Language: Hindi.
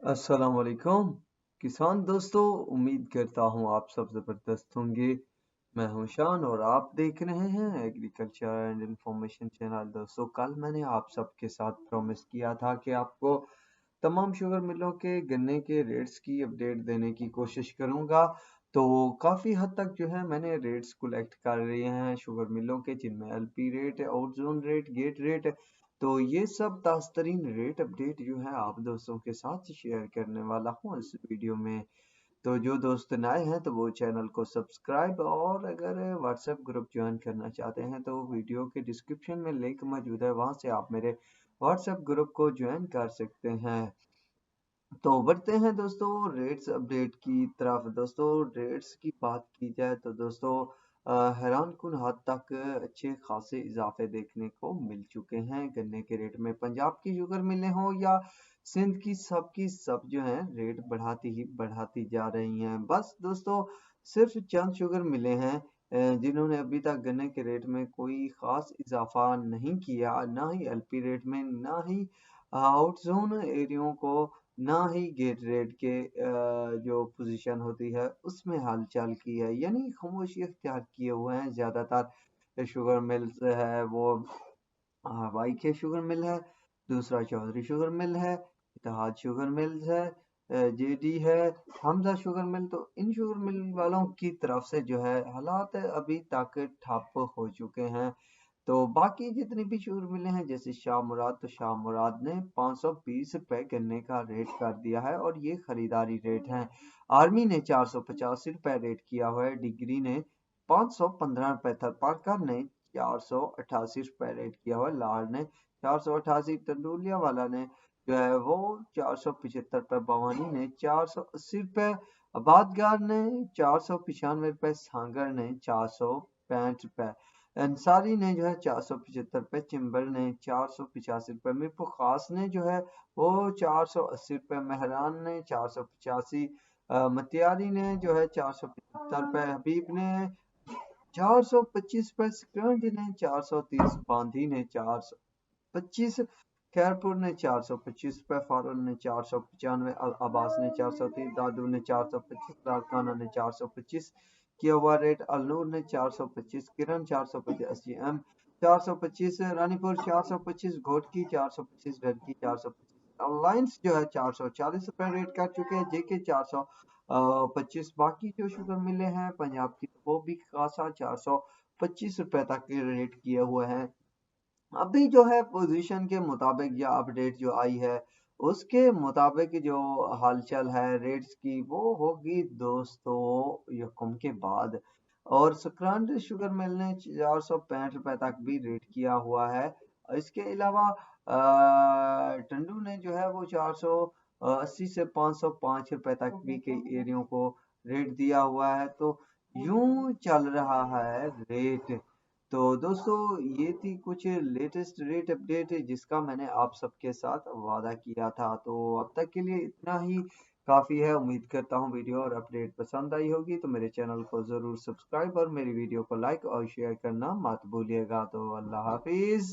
अस्सलाम वालेकुम किसान दोस्तों। उम्मीद करता हूँ आप सब ज़बरदस्त होंगे। मैं हूँ शान और आप देख रहे हैं एग्रीकल्चर एंड इंफॉर्मेशन चैनल। दोस्तों, कल मैंने आप सबके साथ प्रॉमिस किया था कि आपको तमाम शुगर मिलों के गन्ने के रेट्स की अपडेट देने की कोशिश करूंगा। तो काफ़ी हद तक जो है मैंने रेट्स कलेक्ट कर लिए हैं शुगर मिलों के, जिनमें LP rate, out zone rate, gate rate. तो ये सब ताज़ा तरीन रेट अपडेट जो है आप दोस्तों के साथ शेयर करने वाला हूँ इस वीडियो में। तो जो दोस्त नए हैं तो वो चैनल को सब्सक्राइब, और अगर व्हाट्सएप ग्रुप ज्वाइन करना चाहते हैं तो वीडियो के डिस्क्रिप्शन में लिंक मौजूद है, वहां से आप मेरे व्हाट्सएप ग्रुप को ज्वाइन कर सकते हैं। तो बढ़ते हैं दोस्तों रेट्स अपडेट की तरफ। दोस्तों, रेट्स की बात की जाए तो दोस्तों हैरान कुन हद तक अच्छे खासे इजाफे देखने को मिल चुके हैं गन्ने के रेट में। पंजाब की शुगर मिलें हों या सिंध की सब जो है रेट बढ़ाती ही बढ़ाती जा रही हैं। बस दोस्तों, सिर्फ चंद शुगर मिले हैं जिन्होंने अभी तक गन्ने के रेट में कोई खास इजाफा नहीं किया, ना ही एलपी रेट में, ना ही आउट जोन एरियो को, ना ही गेट रेट के जो पोजीशन होती है उसमें हलचल की है, यानी खामोशी अख्तियार किए हुए हैं। ज़्यादातर शुगर मिल्स है वो वाई के शुगर मिल है, दूसरा चौधरी शुगर मिल है, इत्तेहाद शुगर मिल्स है, जेडी है, हमजा शुगर मिल। तो इन शुगर मिल वालों की तरफ से जो है हालात अभी तक ठप हो चुके हैं। तो बाकी जितनी भी शुगर मिले हैं जैसे शाह मुराद, तो शाह मुराद ने 520 रुपए गन्ने का रेट कर दिया है और ये खरीदारी रेट है। आर्मी ने 485 रुपए रेट किया हुआ है, डिग्री ने 515 रुपए था, पारकर ने 488 रुपए रेट किया हुआ है, लाड़ ने 488, टंडूलिया वाला ने जो है वो 475 रुपए, भवानी ने 480 रुपए, आबादगार ने 495 रुपए, सांगर ने 465 रुपए, अंसारी ने जो है 475 रुपए, चिम्बर ने 485 रुपए, मीरपुर खास ने जो है वो 480 रुपए, मेहरान ने 485, मतियारी ने जो है 475 रुपए, हबीब ने 425 रुपए, सिकंद ने 430, बांधी ने 425, खैरपुर ने 425 रुपए, फारूल ने 495, अब्बास ने 430, दादू ने 425, लाड़काना ने 425 किया हुआ रेट, अलनूर ने 425, किरण 425, एम 425, रानीपुर 425, घोटकी 425, डरकी 425, अलायंस जो है 440 रुपए रेट कर चुके हैं, जेके 425। बाकी जो शुगर मिले हैं पंजाब की, तो वो भी खासा 425 रुपए तक के रेट किए हुए हैं। अभी जो है पोजीशन के मुताबिक या अपडेट जो आई है उसके मुताबिक जो हलचल है रेट्स की वो होगी दोस्तों यकम के बाद। और सुक्रांत शुगर मिल ने 465 रुपए तक भी रेट किया हुआ है। इसके अलावा टंडू ने जो है वो 480 से 505 रुपए तक भी कई एरियो को रेट दिया हुआ है। तो यूं चल रहा है रेट। तो दोस्तों, ये थी कुछ लेटेस्ट रेट अपडेट जिसका मैंने आप सबके साथ वादा किया था। तो अब तक के लिए इतना ही काफ़ी है। उम्मीद करता हूँ वीडियो और अपडेट पसंद आई होगी, तो मेरे चैनल को ज़रूर सब्सक्राइब और मेरी वीडियो को लाइक और शेयर करना मत भूलिएगा। तो अल्लाह हाफिज़।